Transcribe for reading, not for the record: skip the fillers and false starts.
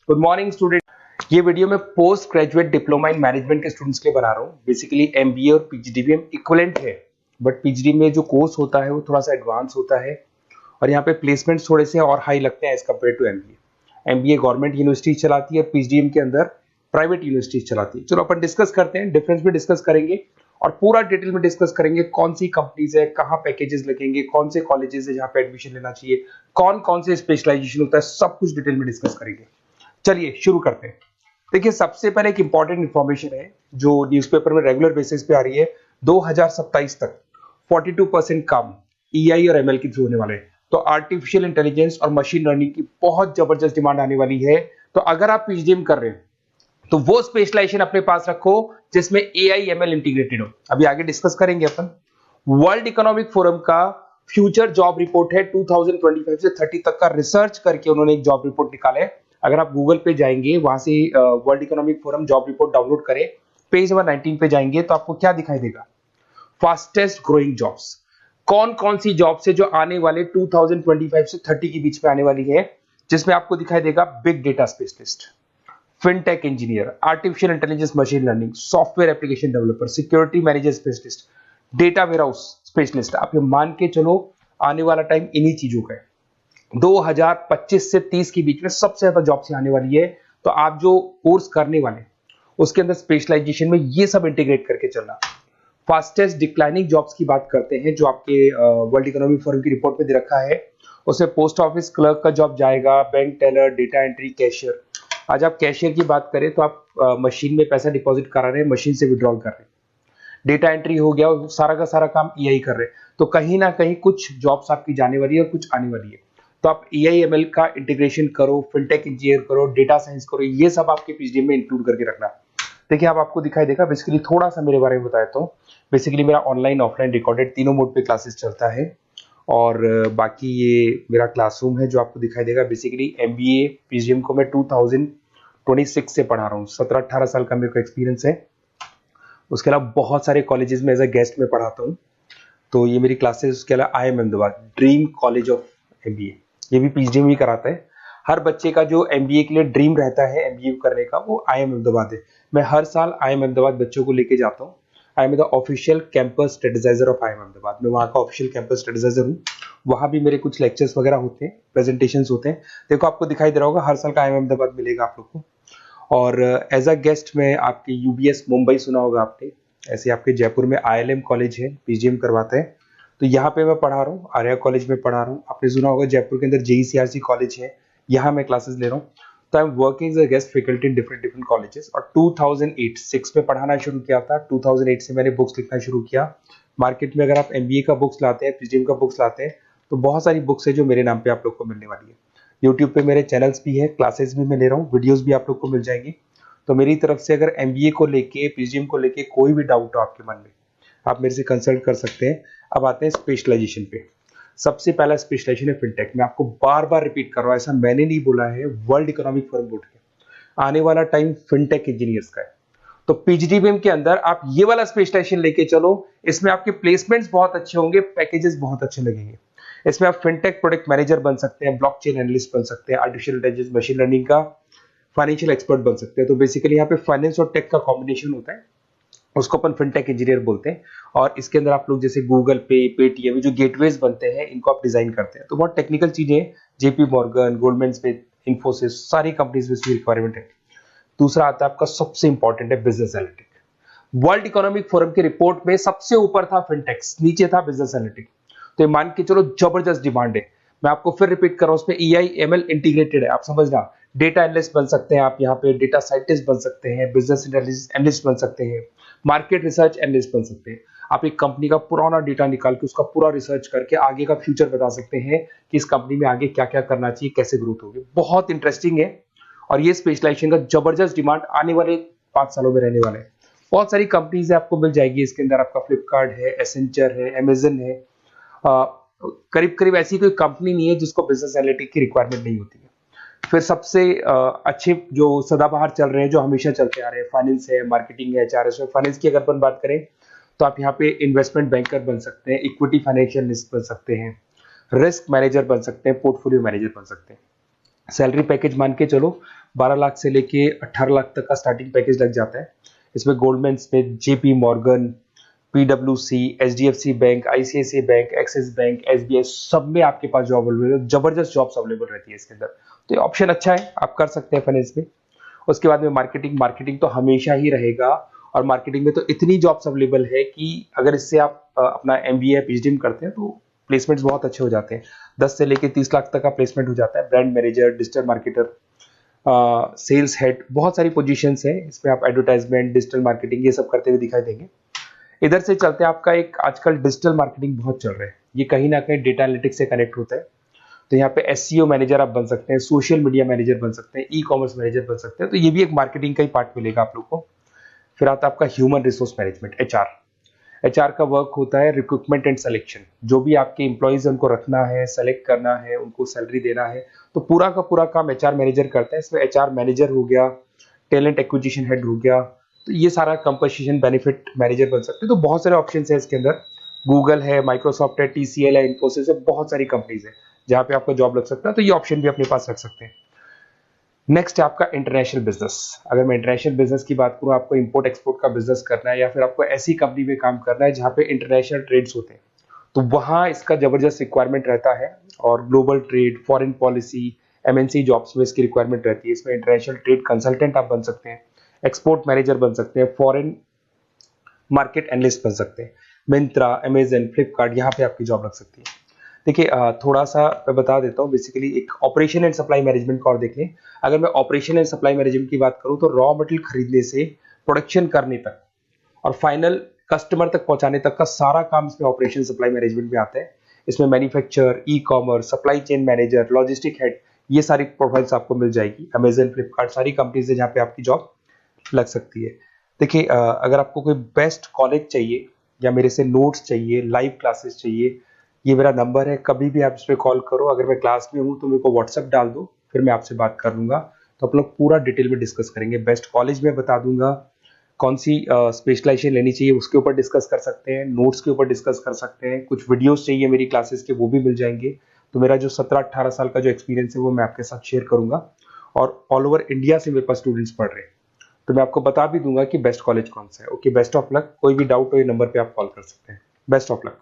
Good morning student. ये video मैं post graduate diploma in management के स्टूडेंट्स के लिए बना रहा हूँ। बेसिकली एमबीए और पीजीडीबीएम इक्विवेलेंट है, बट पीजीडी में जो कोर्स होता है वो थोड़ा सा एडवांस होता है और यहाँ पे प्लेसमेंट्स थोड़े से और हाई लगते हैं as compare to MBA. MBA government university चलाती है, पीजीडीएम के अंदर प्राइवेट यूनिवर्सिटी चलाती है। चलो अपन डिस्कस करते हैं, डिफरेंस भी डिस्कस करेंगे और पूरा डिटेल में डिस्कस करेंगे कौन सी कंपनीज है, कहाँ पैकेजेस लगेंगे, कौन से कॉलेजेस है जहाँ पे एडमिशन लेना चाहिए, कौन कौन से स्पेशलाइजेशन होता है, सब कुछ डिटेल में डिस्कस करेंगे। चलिए शुरू करते हैं। देखिए सबसे पहले एक इंपॉर्टेंट इंफॉर्मेशन है जो न्यूज़पेपर में रेगुलर बेसिस पे आ रही है। 2027 तक 42% काम ईआई और एमएल के थ्रू होने वाले हैं। तो आर्टिफिशियल इंटेलिजेंस और मशीन लर्निंग की बहुत जबरदस्त डिमांड आने वाली है। तो अगर आप पीजीडीएम कर रहे हैं तो वो स्पेशलाइजेशन अपने पास रखो जिसमें एआई एमएल इंटीग्रेटेड हो। अभी आगे डिस्कस करेंगे अपन। वर्ल्ड इकोनॉमिक फोरम का फ्यूचर जॉब रिपोर्ट है 2025 से 30 तक का रिसर्च करके उन्होंने एक जॉब रिपोर्ट निकाला है। अगर आप गूगल पे जाएंगे वहां से world economic forum job report download करें, पेज नंबर 19 पे जाएंगे तो आपको क्या दिखाई देगा, फास्टेस्ट ग्रोइंग जॉब्स। कौन कौन सी जॉब्स है जो आने वाले 2025 से 30 के बीच में आने वाली है, जिसमें आपको दिखाई देगा big data specialist, fintech engineer, artificial intelligence machine learning, software application developer, security manager specialist, data warehouse specialist. आप ये मान के चलो आने वाला टाइम इन्हीं चीजों का है। 2025 से 30 के बीच में सबसे ज्यादा जॉब्स आने वाली है। तो आप जो कोर्स करने वाले उसके अंदर स्पेशलाइजेशन में ये सब इंटीग्रेट करके चलना। फास्टेस्ट डिक्लाइनिंग जॉब्स की बात करते हैं जो आपके वर्ल्ड इकोनॉमिक फोरम की रिपोर्ट में दे रखा है। उसमें पोस्ट ऑफिस क्लर्क का जॉब जाएगा, bank teller, data entry, cashier. आज आप कैशियर की बात करें तो आप मशीन में पैसा डिपॉजिट करा रहे हैं, मशीन से विड्रॉल कर रहे हैं। डेटा एंट्री हो गया, सारा का सारा काम ईआई कर रहे हैं। तो कहीं ना कहीं कुछ जॉब्स आपकी जाने वाली है और कुछ आने वाली है। तो आप एआई एमएल का इंटीग्रेशन करो, फिनटेक इंजीनियर करो, डेटा साइंस करो, ये सब आपके पीजीडीएम में इंक्लूड करके रखना। देखिए अब आपको दिखाई देगा। बेसिकली थोड़ा सा मेरे बारे में बताया तो बेसिकली मेरा ऑनलाइन ऑफलाइन रिकॉर्डेड तीनों मोड पे क्लासेस चलता है और बाकी ये मेरा क्लासरूम है जो आपको दिखाई देगा। बेसिकली एमबीए पीजीडीएम को मैं 2026 से पढ़ा रहा हूँ। 17-18 साल का मेरे को एक्सपीरियंस है। उसके अलावा बहुत सारे कॉलेजेस में एज अ गेस्ट में पढ़ाता हूँ। तो ये मेरी क्लासेस, उसके अलावा IIM Ahmedabad dream college of MBA, ये भी पीजीडीएम ही कराता है। हर बच्चे का जो एमबीए के लिए ड्रीम रहता है एमबीए करने का, वो IIM अहमदाबाद है। मैं हर साल IIM अहमदाबाद बच्चों को लेके जाता हूँ। I am the official campus strategizer of IIM Ahmedabad. मैं वहाँ का ऑफिशियल कैंपस स्ट्रेटेजाइजर हूँ। वहाँ भी मेरे कुछ लेक्चर्स वगैरह होते हैं, प्रेजेंटेशंस होते हैं। देखो आपको दिखाई दे रहा होगा, हर साल का IIM अहमदाबाद मिलेगा आप लोग को। और एज अ गेस्ट में आपके यूबीएस मुंबई सुना होगा आपने, ऐसे आपके जयपुर में ILM कॉलेज है, पीजीडीएम करवाते हैं। तो यहाँ पे मैं पढ़ा रहा हूँ, आर्या कॉलेज में पढ़ा रहा हूँ। आपने सुना होगा जयपुर के अंदर JECRC कॉलेज है, यहाँ मैं क्लासेस ले रहा हूँ। तो I am working as a guest faculty in different different colleges. और 2006 में पढ़ाना शुरू किया था। 2008 से मैंने बुक्स लिखना शुरू किया। मार्केट में अगर आप एमबीए का बुक्स लाते हैं, पीजीडीएम का बुक्स लाते हैं, तो बहुत सारी बुक्स है जो मेरे नाम पे आप लोग को मिलने वाली है। यूट्यूब पे मेरे चैनल्स भी है, क्लासेस भी मैं ले रहा हूँ, वीडियोज भी आप लोग को मिल जाएंगी। तो मेरी तरफ से अगर एमबीए को लेके, पीजीडीएम को लेके कोई भी डाउट हो आपके मन में, आप मेरे से कंसल्ट कर सकते हैं। अब आते हैं स्पेशलाइजेशन पे। सबसे पहला स्पेशलाइजेशन है फिनटेक। मैं आपको बार बार रिपीट कर रहा हूँ, ऐसा मैंने नहीं बोला है, वर्ल्ड इकोनॉमिक फोरम बोर्ड के आने वाला टाइम फिनटेक इंजीनियर्स का है। तो पीजीडीबीएम के अंदर आप ये वाला स्पेशलाइजेशन लेके चलो, इसमें आपके प्लेसमेंट्स बहुत अच्छे होंगे, पैकेजेस बहुत अच्छे लगेंगे। इसमें आप फिनटेक प्रोडक्ट मैनेजर बन सकते हैं, ब्लॉकचेन एनालिस्ट बन सकते हैं, आर्टिफिशियल इंटेलिजेंस मशीन लर्निंग का फाइनेंशियल एक्सपर्ट बन सकते हैं। तो बेसिकली यहाँ पे फाइनेंस और टेक का कॉम्बिनेशन होता है, उसको अपन फिनटेक इंजीनियर बोलते हैं। और इसके अंदर आप लोग जैसे गूगल पे, पेटीएम, जो गेटवेज बनते हैं, इनको आप डिजाइन करते हैं। तो बहुत टेक्निकल चीजें हैं। JP Morgan, Goldman Smith, Infosys, सारी कंपनीज में इसकी रिक्वायरमेंट है। दूसरा आता है आपका सबसे इंपॉर्टेंट है business analytic. World economic forum की रिपोर्ट में सबसे ऊपर था फिनटेक्स, नीचे था बिजनेस एनालिटिक। तो ये मान के चलो जबरदस्त डिमांड है। मैं आपको फिर रिपीट कर रहा हूं, उसमें EI ML इंटीग्रेटेड है, आप समझना। डेटा एनालिस्ट बन सकते हैं आप, यहाँ पे डेटा साइंटिस्ट बन सकते हैं, बिजनेस एनालिस्ट बन सकते हैं, मार्केट रिसर्च एनालिस्ट बन सकते हैं। आप एक कंपनी का पुराना डेटा निकाल के उसका पूरा रिसर्च करके आगे का फ्यूचर बता सकते हैं कि इस कंपनी में आगे क्या क्या करना चाहिए, कैसे ग्रोथ होगी। बहुत इंटरेस्टिंग है और ये स्पेशलाइजेशन का जबरदस्त डिमांड आने वाले 5 सालों में रहने वाले हैं। बहुत सारी कंपनीज है, आपको मिल जाएगी इसके अंदर। आपका फ्लिपकार्ट है, एसेंचर है, अमेजन है। करीब करीब ऐसी कोई कंपनी नहीं है जिसको बिजनेस एनालिटिक की रिक्वायरमेंट नहीं होती है। फिर सबसे अच्छे जो सदाबहार चल रहे हैं, जो हमेशा चलते आ रहे हैं, फाइनेंस है, मार्केटिंग है, HRS है। फाइनेंस की अगर अपन बात करें तो आप यहाँ पे इन्वेस्टमेंट बैंकर बन सकते हैं, इक्विटी फाइनेंशियल एनालिस्ट बन सकते हैं, रिस्क मैनेजर बन सकते हैं, पोर्टफोलियो मैनेजर बन सकते हैं। सैलरी पैकेज मान के चलो 12 लाख से लेके 18 लाख तक का स्टार्टिंग पैकेज लग जाता है। इसमें गोल्डमैन स्मिथ, जेपी मॉर्गन, पीडब्ल्यूसी, HDFC Bank, ICICI Bank, Axis Bank, SBI, सब में आपके पास जॉब अवेलेबल है। जबरदस्त जॉब्स अवेलेबल रहती है इसके अंदर, तो ये ऑप्शन अच्छा है, आप कर सकते हैं फाइनेंस में। उसके बाद में मार्केटिंग, मार्केटिंग तो हमेशा ही रहेगा, और मार्केटिंग में तो इतनी जॉब्स अवेलेबल है कि अगर इससे आप अपना एमबीए पीएचडी करते हैं तो प्लेसमेंट्स बहुत अच्छे हो जाते हैं। 10 से लेके 30 लाख तक का प्लेसमेंट हो जाता है। Brand manager, digital marketer, sales head, बहुत सारी पोजीशंस है इसमें। आप एडवर्टाइजमेंट, डिजिटल मार्केटिंग ये सब करते हुए दिखाई देंगे। इधर से चलते हैं, आपका एक आजकल डिजिटल मार्केटिंग बहुत चल रहा है, ये कहीं ना कहीं डेटा एनालिटिक्स से कनेक्ट होता है। तो यहाँ पे एसईओ मैनेजर आप बन सकते हैं, सोशल मीडिया मैनेजर बन सकते हैं, ई कॉमर्स मैनेजर बन सकते हैं, तो ये भी एक मार्केटिंग का ही पार्ट मिलेगा आप लोग को। फिर आता है आपका human resource management, HR. HR का वर्क होता है रिक्रूटमेंट एंड सिलेक्शन। जो भी आपके एम्प्लॉइज उनको रखना है, सेलेक्ट करना है, उनको सैलरी देना है, तो पूरा का पूरा काम एचआर मैनेजर करता है। इसमें एचआर मैनेजर हो गया, टैलेंट एक्विजिशन हेड हो गया, तो ये सारा कंपोजिशन बेनिफिट मैनेजर बन सकते हैं। तो बहुत सारे ऑप्शन है इसके अंदर। गूगल है, माइक्रोसॉफ्ट है, टीसीएल है, इन्फोसिस है, बहुत सारी कंपनीज है जहां पे आपको जॉब लग सकता है, तो ये ऑप्शन भी अपने पास रख सकते हैं। नेक्स्ट है आपका इंटरनेशनल बिजनेस। अगर मैं इंटरनेशनल बिजनेस की बात करूं, आपको इंपोर्ट एक्सपोर्ट का बिजनेस करना है, या फिर आपको ऐसी कंपनी में काम करना है जहां पे इंटरनेशनल ट्रेड्स होते हैं, तो वहां इसका जबरदस्त रिक्वायरमेंट रहता है। और global trade, foreign policy, MNC jobs में इसकी रिक्वायरमेंट रहती है। इसमें इंटरनेशनल ट्रेड कंसल्टेंट आप बन सकते हैं, एक्सपोर्ट मैनेजर बन सकते हैं, फॉरेन मार्केट एनालिस्ट बन सकते हैं। मिंत्रा, अमेजन, फ्लिपकार्ट, यहाँ पे आपकी जॉब लग सकती है। देखिए थोड़ा सा मैं बता देता हूँ। बेसिकली एक ऑपरेशन एंड सप्लाई मैनेजमेंट का और देख लें। अगर मैं ऑपरेशन एंड सप्लाई मैनेजमेंट की बात करूँ, तो रॉ मटेरियल खरीदने से प्रोडक्शन करने तक और फाइनल कस्टमर तक पहुंचाने तक का सारा काम इसमें ऑपरेशन सप्लाई मैनेजमेंट में आता है। इसमें manufacture, e commerce, supply chain manager, logistic head, ये सारी प्रोफाइल्स आपको मिल जाएगी। अमेजन, फ्लिपकार्ट, सारी कंपनीज है जहाँ पे आपकी जॉब लग सकती है। देखिए अगर आपको कोई बेस्ट कॉलेज चाहिए, या मेरे से नोट्स चाहिए, लाइव क्लासेस चाहिए, ये मेरा नंबर है, कभी भी आप इस पर कॉल करो। अगर मैं क्लास में हूँ तो मेरे को व्हाट्सएप डाल दो, फिर मैं आपसे बात कर लूंगा। तो आप लोग पूरा डिटेल में डिस्कस करेंगे। बेस्ट कॉलेज में बता दूंगा, कौन सी स्पेशलाइजेशन लेनी चाहिए उसके ऊपर डिस्कस कर सकते हैं, नोट्स के ऊपर डिस्कस कर सकते हैं। कुछ वीडियोस चाहिए मेरी क्लासेस के, वो भी मिल जाएंगे। तो मेरा जो 17-18 साल का जो एक्सपीरियंस है वो मैं आपके साथ शेयर करूंगा। और ऑल ओवर इंडिया से मेरे पास स्टूडेंट्स पढ़ रहे हैं, तो मैं आपको बता भी दूंगा कि बेस्ट कॉलेज कौन सा है। Okay, best of luck. कोई भी डाउट हो ये नंबर पे आप कॉल कर सकते हैं। Best of luck.